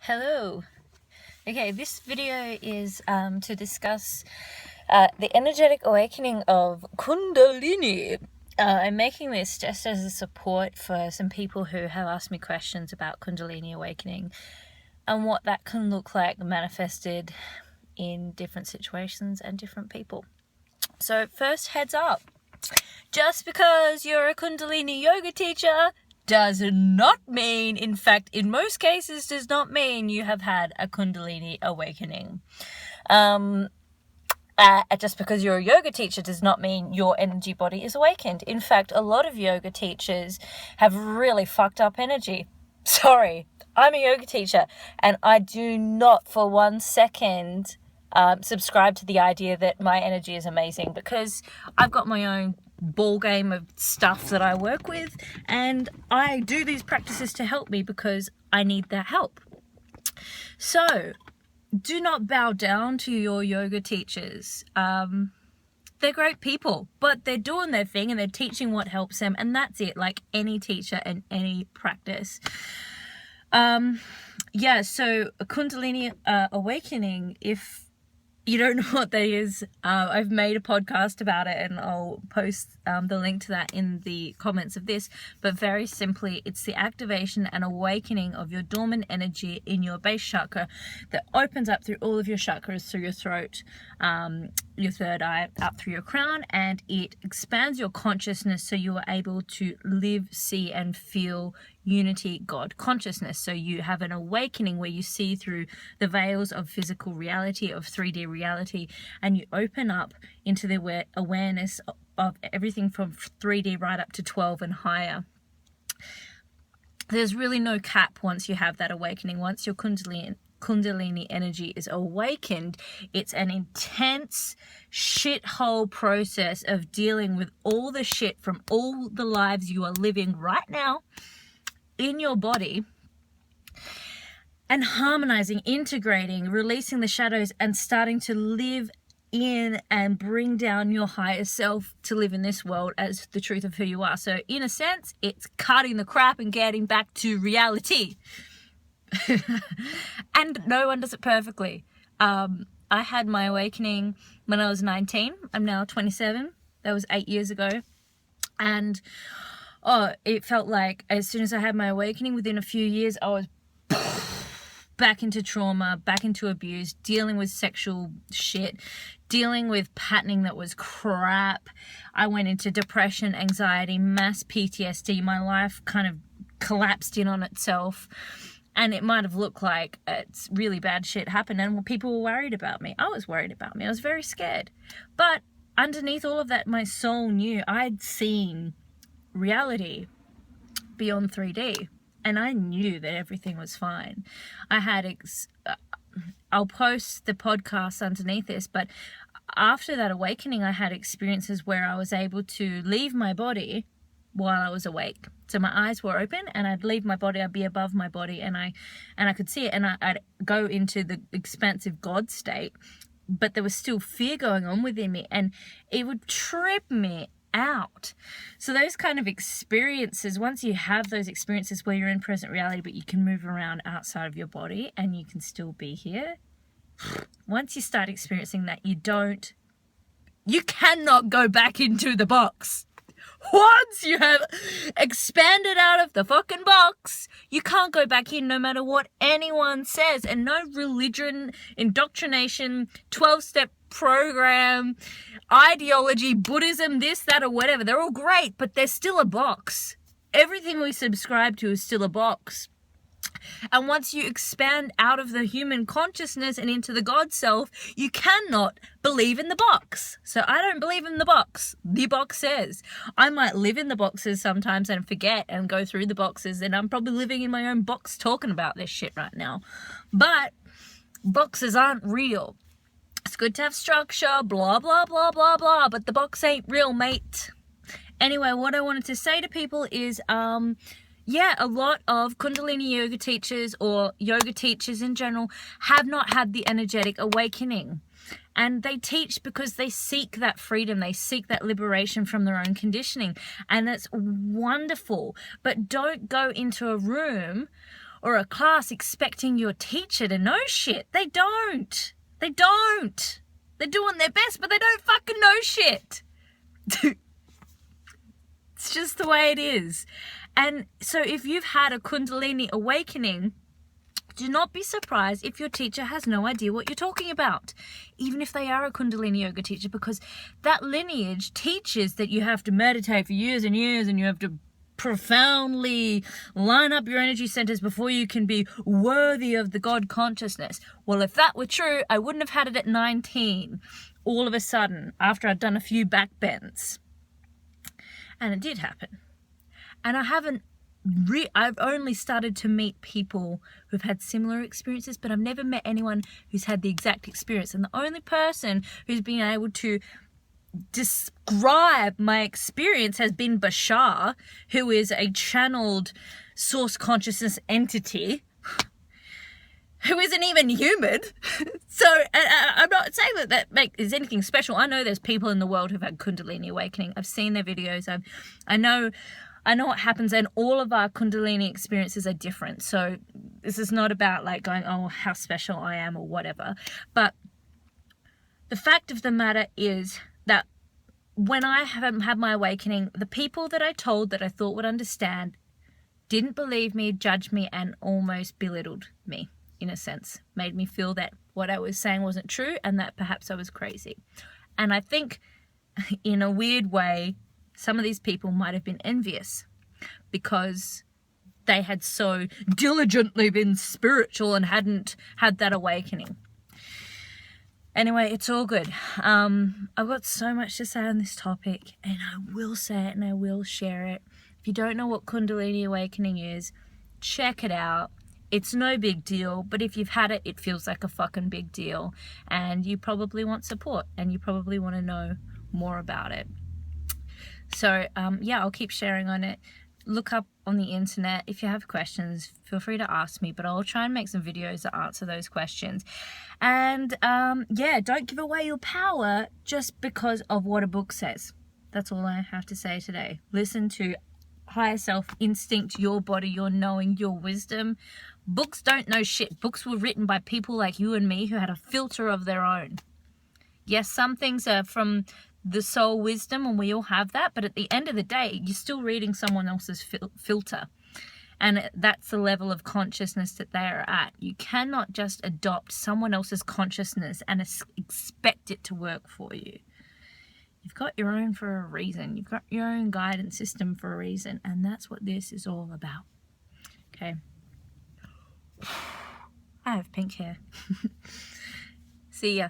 Hello. Okay, this video is to discuss the energetic awakening of Kundalini. I'm making this just as a support for some people who have asked me questions about Kundalini awakening and what that can look like manifested in different situations and different people. So first, heads up. Just because you're a Kundalini yoga teacher does not mean, in fact, in most cases, does not mean you have had a Kundalini awakening. Just because you're a yoga teacher does not mean your energy body is awakened. In fact, a lot of yoga teachers have really fucked up energy. Sorry, I'm a yoga teacher, and I do not for 1 second subscribe to the idea that my energy is amazing, because I've got my own ball game of stuff that I work with, and I do these practices to help me because I need that help. So do not bow down to your yoga teachers. They're great people, but they're doing their thing and they're teaching what helps them, and that's it, like any teacher and any practice. So a Kundalini awakening, if you don't know what that is, I've made a podcast about it, and I'll post the link to that in the comments of this. But very simply, it's the activation and awakening of your dormant energy in your base chakra that opens up through all of your chakras, through your throat, your third eye, up through your crown, and it expands your consciousness so you are able to live, see, and feel unity, God consciousness. So you have an awakening where you see through the veils of physical reality, of 3D reality, and you open up into the awareness of everything from 3D right up to 12 and higher. There's really no cap once you have that awakening. Once your Kundalini energy is awakened, it's an intense shithole process of dealing with all the shit from all the lives you are living right now in your body, and harmonizing, integrating, releasing the shadows, and starting to live in and bring down your higher self to live in this world as the truth of who you are. So in a sense, it's cutting the crap and getting back to reality. And no one does it perfectly. I had my awakening when I was 19. I'm now 27. That was 8 years ago. And it felt like as soon as I had my awakening, within a few years, I was back into trauma, back into abuse, dealing with sexual shit, dealing with patterning that was crap. I went into depression, anxiety, mass PTSD. My life kind of collapsed in on itself. And it might have looked like it's really bad shit happened, and people were worried about me. I was worried about me. I was very scared. But underneath all of that, my soul knew I'd seen reality beyond 3D, and I knew that everything was fine. I had I'll post the podcast underneath this, but after that awakening, I had experiences where I was able to leave my body while I was awake. So my eyes were open, and I'd leave my body, I'd be above my body, and I could see it, and I'd go into the expansive God state, but there was still fear going on within me, and it would trip me out. So those kind of experiences, once you have those experiences where you're in present reality but you can move around outside of your body and you can still be here, once you start experiencing that, you cannot go back into the box. Once you have expanded out of the fucking box, you can't go back in, no matter what anyone says. And no religion, indoctrination, 12-step program, ideology, Buddhism, this, that, or whatever, they're all great, but they're still a box. Everything we subscribe to is still a box. And once you expand out of the human consciousness and into the God self, you cannot believe in the box. So I don't believe in the box. The box says. I might live in the boxes sometimes and forget and go through the boxes, and I'm probably living in my own box talking about this shit right now. But boxes aren't real. It's good to have structure, blah, blah, blah, blah, blah, but the box ain't real, mate. Anyway, what I wanted to say to people is, a lot of Kundalini yoga teachers, or yoga teachers in general, have not had the energetic awakening. And they teach because they seek that freedom. They seek that liberation from their own conditioning. And that's wonderful. But don't go into a room or a class expecting your teacher to know shit. They don't. They don't. They're doing their best, but they don't fucking know shit. It's just the way it is. And so if you've had a Kundalini awakening, do not be surprised if your teacher has no idea what you're talking about, even if they are a Kundalini yoga teacher, because that lineage teaches that you have to meditate for years and years, and you have to profoundly line up your energy centers before you can be worthy of the God consciousness. Well, if that were true, I wouldn't have had it at 19 all of a sudden after I'd done a few back bends. And it did happen. And I've only started to meet people who've had similar experiences, but I've never met anyone who's had the exact experience. And the only person who's been able to describe my experience has been Bashar, who is a channeled source consciousness entity who isn't even human. So I'm not saying that is anything special. I know there's people in the world who've had Kundalini awakening. I've seen their videos. I know what happens, and all of our Kundalini experiences are different. So this is not about like going, oh, how special I am or whatever. But the fact of the matter is that when I had my awakening, the people that I told that I thought would understand didn't believe me, judged me, and almost belittled me, in a sense. Made me feel that what I was saying wasn't true and that perhaps I was crazy. And I think in a weird way, some of these people might have been envious because they had so diligently been spiritual and hadn't had that awakening. Anyway, it's all good. I've got so much to say on this topic, and I will say it and I will share it. If you don't know what Kundalini awakening is, check it out. It's no big deal, but if you've had it, it feels like a fucking big deal, and you probably want support and you probably want to know more about it. So yeah, I'll keep sharing on it. Look up on the internet. If you have questions, feel free to ask me, but I'll try and make some videos that answer those questions. And yeah, don't give away your power just because of what a book says. That's all I have to say today. Listen to higher self instinct, your body, your knowing, your wisdom. Books don't know shit. Books were written by people like you and me who had a filter of their own. Yes, some things are from the soul wisdom, and we all have that, but at the end of the day, you're still reading someone else's filter, and that's the level of consciousness that they are at. You cannot just adopt someone else's consciousness and expect it to work for you. You've got your own for a reason. You've got your own guidance system for a reason, and that's what this is all about. Okay. I have pink hair. See ya.